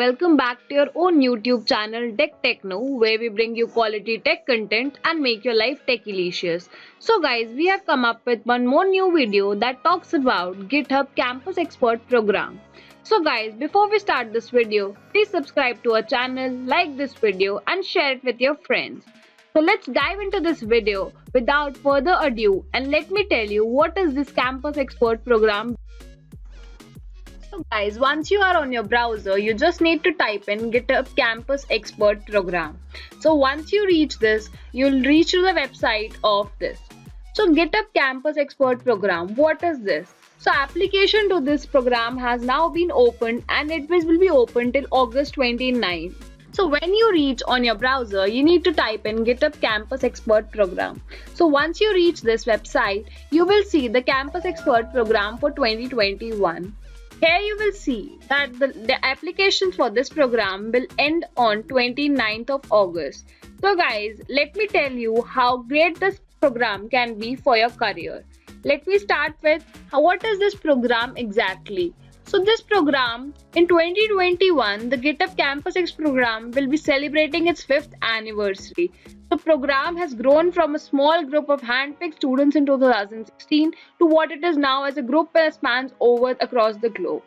welcome back to your own YouTube channel Tech Techno, where we bring you quality tech content and make your life tech-elicious. So guys, we have come up with one more new video that talks about GitHub Campus Expert Program. So guys, before we start this video, please subscribe to our channel, like this video and share it with your friends. So let's dive into this video without further ado and let me tell you what is this Campus Expert Program. So guys, once you are on your browser, you just need to type in GitHub Campus Expert Program. So once you reach this, you'll reach to the website of this. So GitHub Campus Expert Program, what is this? So application to this program has now been opened and it will be open till August 29. So when you reach on your browser, you need to type in GitHub Campus Expert Program. So once you reach this website, you will see the Campus Expert Program for 2021. Here you will see that the applications for this program will end on 29th of August. So guys, let me tell you how great this program can be for your career. Let me start with what is this program exactly. So this program in 2021, the GitHub Campus X program will be celebrating its 5th anniversary. The program has grown from a small group of handpicked students in 2016 to what it is now as a group that spans over across the globe.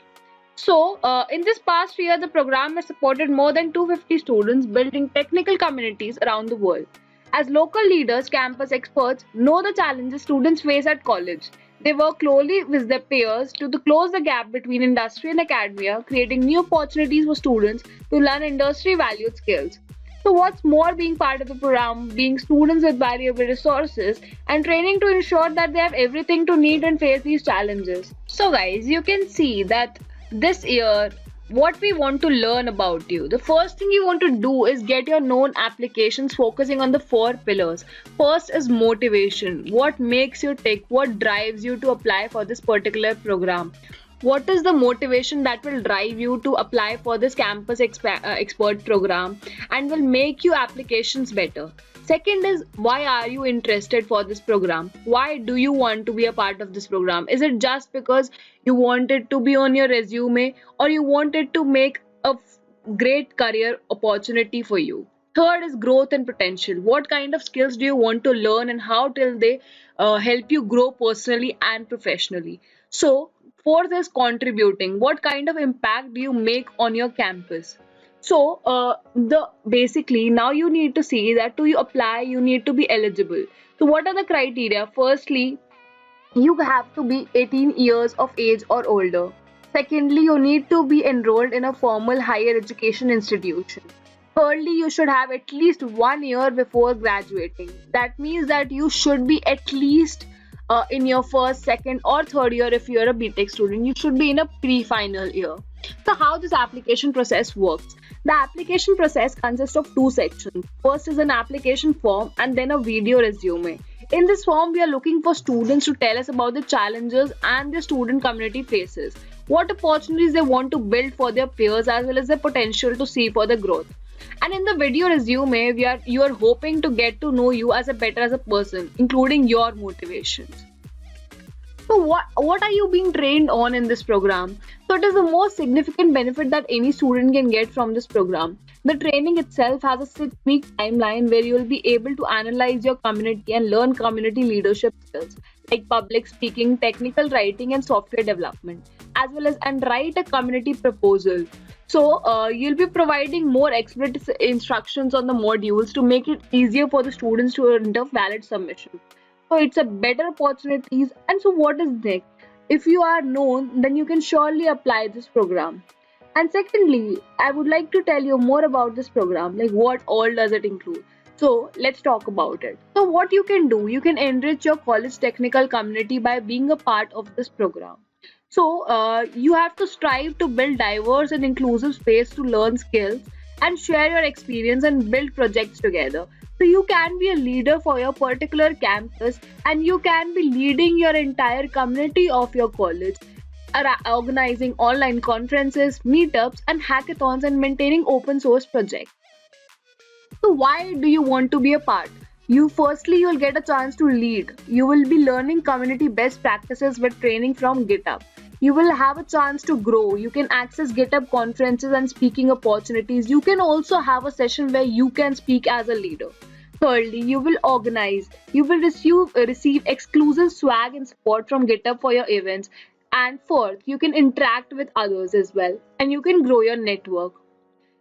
So, in this past year, the program has supported more than 250 students building technical communities around the world. As local leaders, campus experts know the challenges students face at college. They work closely with their peers to close the gap between industry and academia, creating new opportunities for students to learn industry-valued skills. So what's more, being part of the program, being students with valuable resources and training to ensure that they have everything to need and face these challenges. So guys, you can see that this year, what we want to learn about you. The first thing you want to do is get your known applications focusing on the 4 pillars. First is motivation. What makes you tick? What drives you to apply for this particular program? What is the motivation that will drive you to apply for this campus expert program and will make your applications better? Second is, why are you interested for this program? Why do you want to be a part of this program? Is it just because you want it to be on your resume or you want it to make a great career opportunity for you? Third is growth and potential. What kind of skills do you want to learn and how till they help you grow personally and professionally? So fourth is contributing. What kind of impact do you make on your campus? So basically now you need to see that to you apply, you need to be eligible. So what are the criteria? Firstly, you have to be 18 years of age or older. Secondly, you need to be enrolled in a formal higher education institution. Thirdly, you should have at least 1 year before graduating. That means that you should be at least in your first, second or third year. If you're a BTech student, you should be in a pre-final year. So how this application process works? The application process consists of 2 sections. First is an application form and then a video resume. In this form, we are looking for students to tell us about the challenges and their student community faces, what opportunities they want to build for their peers as well as the potential to see for the growth. And in the video resume, you are hoping to get to know you as a person, including your motivations. So what are you being trained on in this program? So it is the most significant benefit that any student can get from this program. The training itself has a 6-week timeline where you will be able to analyze your community and learn community leadership skills like public speaking, technical writing and software development, as well as and write a community proposal. So you'll be providing more explicit instructions on the modules to make it easier for the students to enter valid submission. So it's a better opportunities. And so what is next? If you are known, then you can surely apply this program. And secondly, I would like to tell you more about this program, like what all does it include. So let's talk about it. So what you can do, you can enrich your college technical community by being a part of this program. So you have to strive to build diverse and inclusive space to learn skills and share your experience and build projects together. So you can be a leader for your particular campus and you can be leading your entire community of your college, organizing online conferences, meetups and hackathons and maintaining open source projects. So why do you want to be a part? You'll get a chance to lead. You will be learning community best practices with training from GitHub. You will have a chance to grow. You can access GitHub conferences and speaking opportunities. You can also have a session where you can speak as a leader. Thirdly, you will organize. You will receive exclusive swag and support from GitHub for your events. And fourth, you can interact with others as well, and you can grow your network.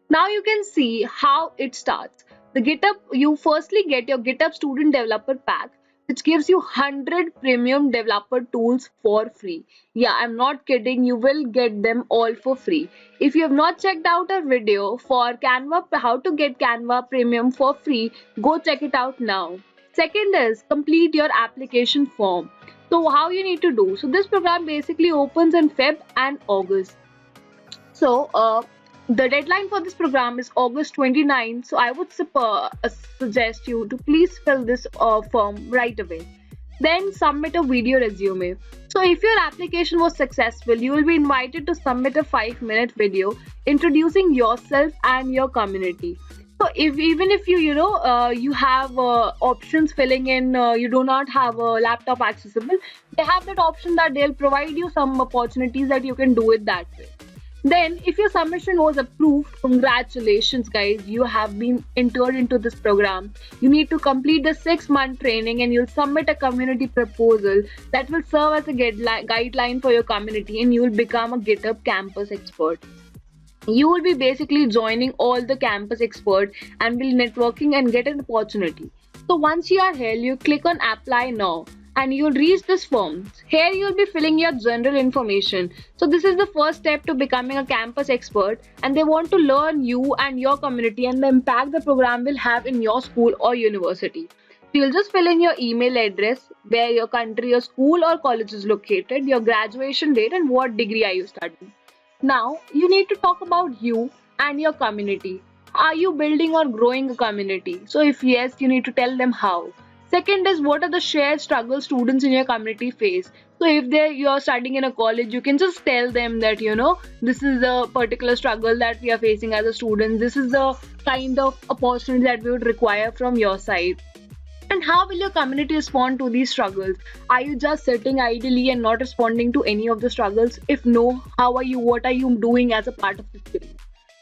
Now you can see how it starts. The GitHub, you firstly get your GitHub Student Developer Pack, which gives you 100 premium developer tools for free. Yeah, I'm not kidding, you will get them all for free. If you have not checked out our video for Canva, how to get Canva Premium for free, go check it out now. Second is complete your application form. So how you need to do? So this program basically opens in Feb and August. So, the deadline for this program is August 29. So, I would suggest you to please fill this form right away. Then submit a video resume. So, if your application was successful, you will be invited to submit a 5-minute video introducing yourself and your community. So, if even if you have options filling in, you do not have a laptop accessible, they have that option that they'll provide you some opportunities that you can do it that way. Then, if your submission was approved, congratulations, guys, you have been entered into this program. You need to complete the 6-month training and you'll submit a community proposal that will serve as a guideline for your community, and you will become a GitHub campus expert. You will be basically joining all the campus experts and will networking and get an opportunity. So once you are here, you click on apply now and you'll reach this form. Here you'll be filling your general information. So this is the first step to becoming a campus expert, and they want to learn you and your community and the impact the program will have in your school or university. So you'll just fill in your email address, where your country, your school or college is located, your graduation date, and what degree are you studying. Now you need to talk about you and your community. Are you building or growing a community? So if yes, you need to tell them how. Second is, what are the shared struggles students in your community face? So if you're studying in a college, you can just tell them that this is the particular struggle that we are facing as a student. This is the kind of opportunity that we would require from your side. And how will your community respond to these struggles? Are you just sitting idly and not responding to any of the struggles? If no, how are you? What are you doing as a part of this group?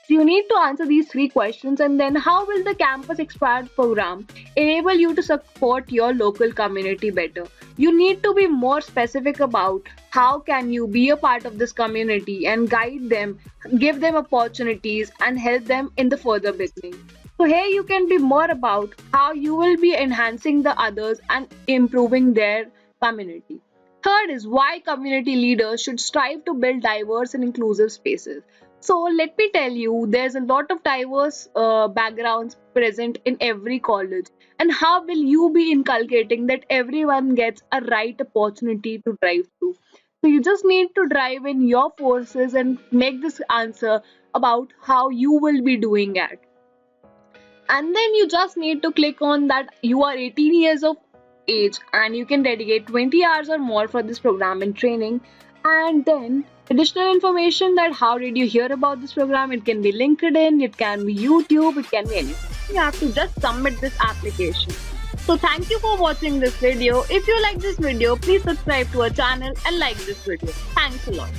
So you need to answer these 3 questions, and then how will the Campus Expert program enable you to support your local community better? You need to be more specific about how can you be a part of this community and guide them, give them opportunities and help them in the further beginning. So here you can be more about how you will be enhancing the others and improving their community. Third is why community leaders should strive to build diverse and inclusive spaces. So let me tell you, there's a lot of diverse backgrounds present in every college. And how will you be inculcating that everyone gets a right opportunity to drive through? So you just need to drive in your forces and make this answer about how you will be doing it. And then you just need to click on that you are 18 years of age and you can dedicate 20 hours or more for this program and training. And then additional information that how did you hear about this program? It can be LinkedIn, it can be YouTube, it can be anything. You have to just submit this application. So thank you for watching this video. If you like this video, please subscribe to our channel and like this video. Thanks a lot.